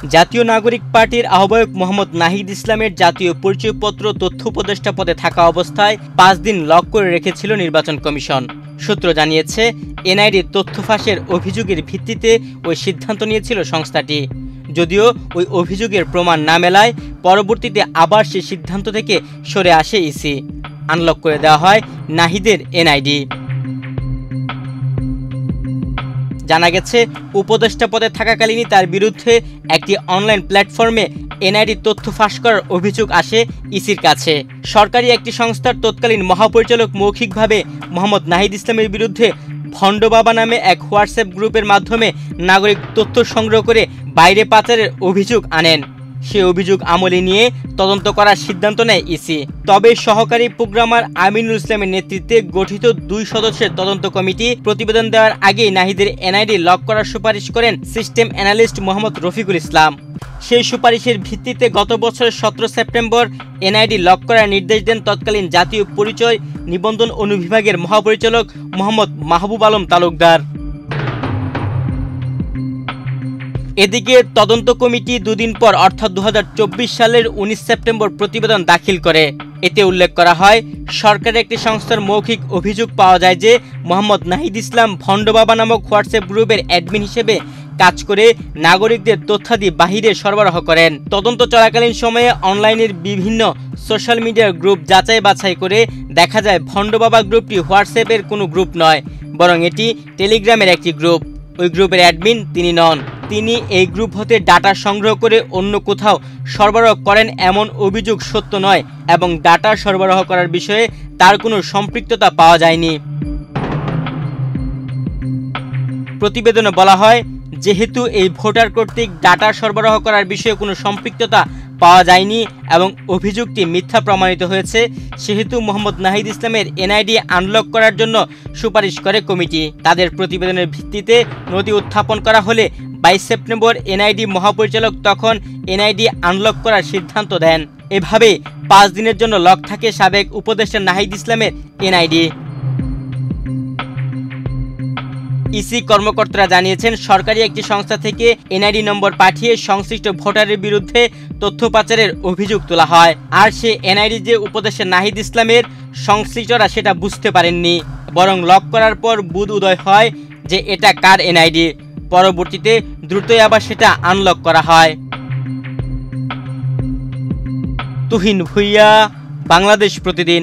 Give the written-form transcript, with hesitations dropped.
জাতীয় নাগরিক পার্টির আহ্বায়ক মোহাম্মদ নাহিদ ইসলামের জাতীয় পরিচয়পত্র তথ্য উপদেষ্টা পদে থাকা অবস্থায় ৫ দিন লক করে রেখেছিল নির্বাচন কমিশন। সূত্র জানিয়েছে, এনআইডি তথ্য ফাঁসের অভিযোগের ভিত্তিতে ওই সিদ্ধান্ত নিয়েছিল সংস্থাটি। যদিও ওই অভিযোগের প্রমাণ না মেলায় পরবর্তীতে আবার সেই সিদ্ধান্ত থেকে সরে আসে ইসি। আনলক করে দেওয়া হয় নাহিদের এনআইডি। জানা গেছে, উপদেষ্টা পদে থাকাকালীনই তার বিরুদ্ধে একটি অনলাইন প্ল্যাটফর্মে এনআইডি তথ্য ফাঁস করার অভিযোগ আসে ইসির কাছে। সরকারি একটি সংস্থার তৎকালীন মহাপরিচালক মৌখিকভাবে মোহাম্মদ নাহিদ ইসলামের বিরুদ্ধে ভণ্ড বাবা নামে এক হোয়াটসঅ্যাপ গ্রুপের মাধ্যমে নাগরিক তথ্য সংগ্রহ করে বাইরে পাচারের অভিযোগ আনেন। সে অভিযোগ আমলে নিয়ে তদন্ত করার সিদ্ধান্ত নেয় ইসি। তবে সহকারী প্রোগ্রামার আমিনুল ইসলামের নেতৃত্বে গঠিত ২ সদস্যের তদন্ত কমিটি প্রতিবেদন দেওয়ার আগেই নাহিদের এনআইডি লক করার সুপারিশ করেন সিস্টেম অ্যানালিস্ট মোহাম্মদ রফিকুল ইসলাম। সেই সুপারিশের ভিত্তিতে গত বছরের ১৭ সেপ্টেম্বর এনআইডি লক করার নির্দেশ দেন তৎকালীন জাতীয় পরিচয় নিবন্ধন অনুবিভাগের মহাপরিচালক মোহাম্মদ মাহবুব আলম তালুকদার। এদিকে তদন্ত কমিটি ২ দিন পর অর্থাৎ ২০২৪ সালের ১৯ সেপ্টেম্বর প্রতিবেদন দাখিল করে। এতে উল্লেখ করা হয়, সরকারের একটি সংস্থার মৌখিক অভিযোগ পাওয়া যায় যে মোহাম্মদ নাহিদ ইসলাম ভণ্ড বাবা নামক হোয়াটসঅ্যাপ গ্রুপের অ্যাডমিন হিসেবে কাজ করে নাগরিকদের তথ্যাদি বাহিরে সরবরাহ করেন। তদন্ত চলাকালীন সময়ে অনলাইনের বিভিন্ন সোশ্যাল মিডিয়ার গ্রুপ যাচাই বাছাই করে দেখা যায় ভণ্ড বাবা গ্রুপটি হোয়াটসঅ্যাপের কোনো গ্রুপ নয়, বরং এটি টেলিগ্রামের একটি গ্রুপ। ওই গ্রুপের অ্যাডমিন তিনি নন। তিনি এই গ্রুপ হতে ডাটা সংগ্রহ করে অন্য কোথাও সরবরাহ করেন এমন অভিযোগ সত্য নয় এবং ডাটা সরবরাহ করার বিষয়ে তার কোনো সম্পৃক্ততা পাওয়া যায়নি। প্রতিবেদনে বলা হয়, যেহেতু এই ভোটার কর্তৃক ডাটা সরবরাহ করার বিষয়ে কোনো সম্পৃক্ততা পাওয়া যায়নি এবং অভিযোগটি মিথ্যা প্রমাণিত হয়েছে, সেহেতু মোহাম্মদ নাহিদ ইসলামের এনআইডি আনলক করার জন্য সুপারিশ করে কমিটি। তাদের প্রতিবেদনের ভিত্তিতে নথি উত্থাপন করা হলে ২২ সেপ্টেম্বর এনআইডি মহাপরিচালক তখন এনআইডি আনলক করার সিদ্ধান্ত দেন। এভাবে ৫ দিনের জন্য লক থাকে সাবেক উপদেষ্টা নাহিদ ইসলামের এনআইডি। ইসি কর্মকর্তারা জানিয়েছেন, সরকারি একটি সংস্থা থেকে এনআইডি নম্বর পাঠিয়ে সংশ্লিষ্ট ভোটারের বিরুদ্ধে তথ্য পাচারের অভিযোগ তোলা হয়। আর সে এনআইডি যে উপদেষ্টা নাহিদ ইসলামের, সংশ্লিষ্টরা সেটা বুঝতে পারেননি, বরং লক করার পর বুধ উদয় হয় যে এটা কার এনআইডি। পরবর্তীতে দ্রুতই আবার সেটা আনলক করা হয়। তুহিন ভুইয়া, বাংলাদেশ প্রতিদিন।